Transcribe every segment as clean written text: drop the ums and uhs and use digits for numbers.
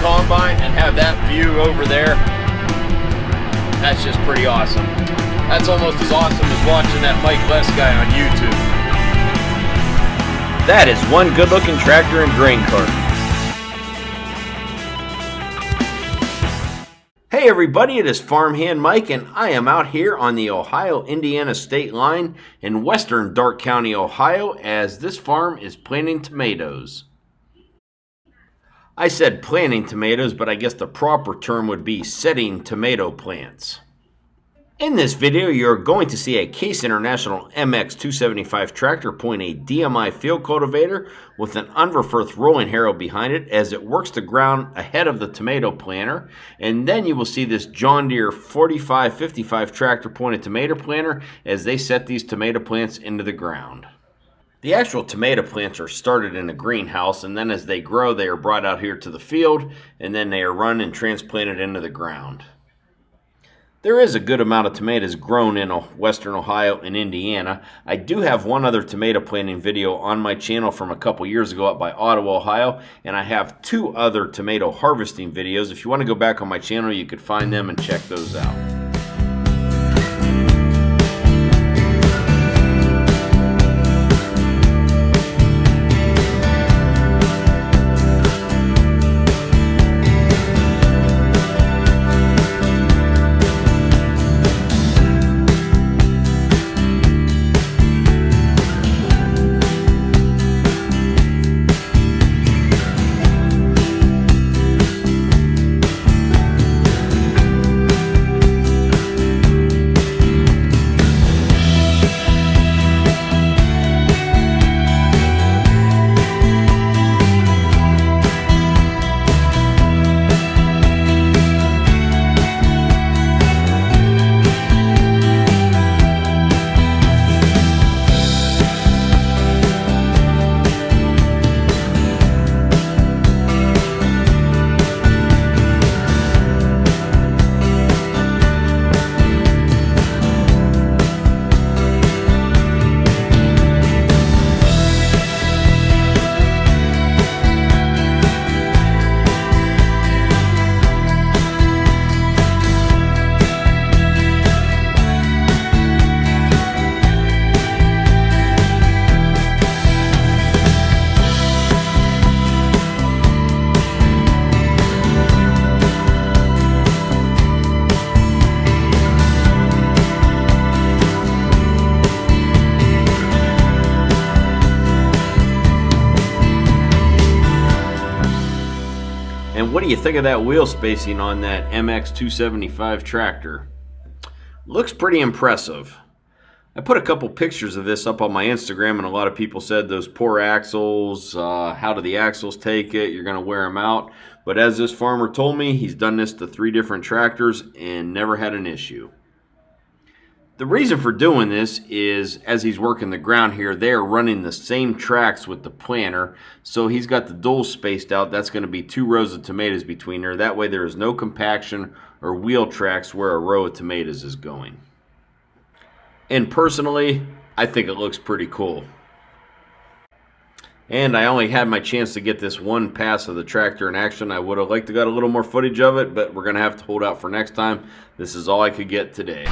combine and have that view over there, that's just pretty awesome. That's almost as awesome as watching that Mike Les guy on YouTube. That is one good-looking tractor and grain cart. Hey everybody, it is Farmhand Mike, and I am out here on the Ohio-Indiana state line in western Darke County, Ohio, as this farm is planting tomatoes. I said planting tomatoes, but I guess the proper term would be setting tomato plants. In this video, you're going to see a Case International MX275 tractor pulling a DMI field cultivator with an Unverferth rolling harrow behind it as it works the ground ahead of the tomato planter. And then you will see this John Deere 4555 tractor pulling a tomato planter as they set these tomato plants into the ground. The actual tomato plants are started in a greenhouse, and then as they grow, they are brought out here to the field, and then they are run and transplanted into the ground. There is a good amount of tomatoes grown in western Ohio and Indiana. I do have one other tomato planting video on my channel from a couple years ago up by Ottawa, Ohio, and I have 2 other tomato harvesting videos. If you want to go back on my channel, you could find them and check those out. And what do you think of that wheel spacing on that MX275 tractor? Looks pretty impressive. I put a couple pictures of this up on my Instagram, and a lot of people said those poor axles, how do the axles take it? You're going to wear them out. But as this farmer told me, he's done this to 3 different tractors and never had an issue. The reason for doing this is, as he's working the ground here, they are running the same tracks with the planter, so he's got the dual spaced out. That's going to be 2 rows of tomatoes between there. That way there is no compaction or wheel tracks where a row of tomatoes is going. And personally, I think it looks pretty cool. And I only had my chance to get this one pass of the tractor in action. I would have liked to got a little more footage of it, but we're going to have to hold out for next time. This is all I could get today.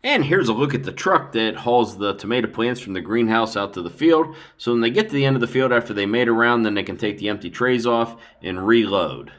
And here's a look at the truck that hauls the tomato plants from the greenhouse out to the field. So when they get to the end of the field after they made a round, then they can take the empty trays off and reload.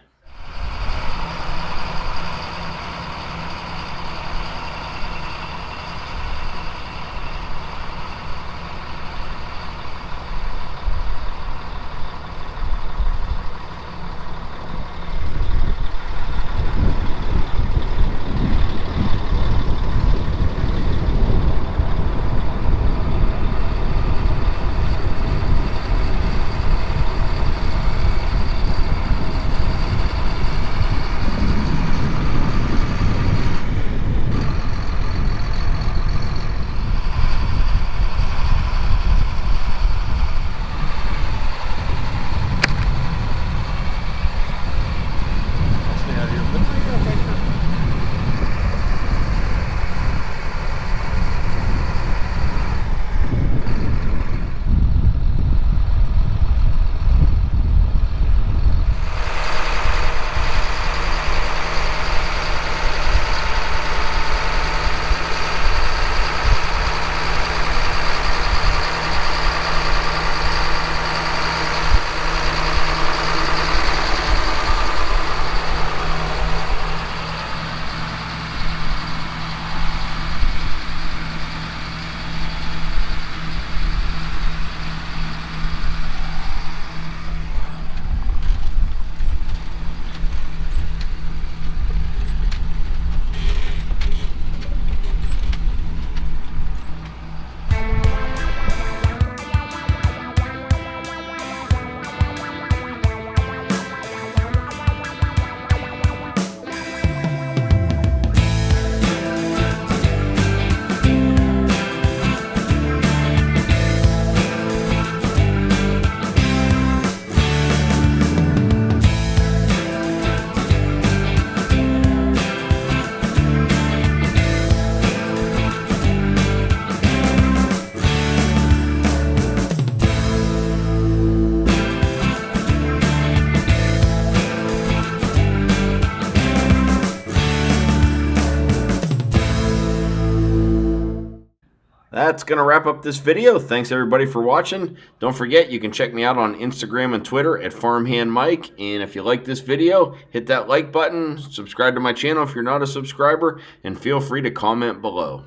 That's going to wrap up this video. Thanks everybody for watching. Don't forget, you can check me out on Instagram and Twitter at Farmhand Mike. And if you like this video, hit that like button, subscribe to my channel if you're not a subscriber, and feel free to comment below.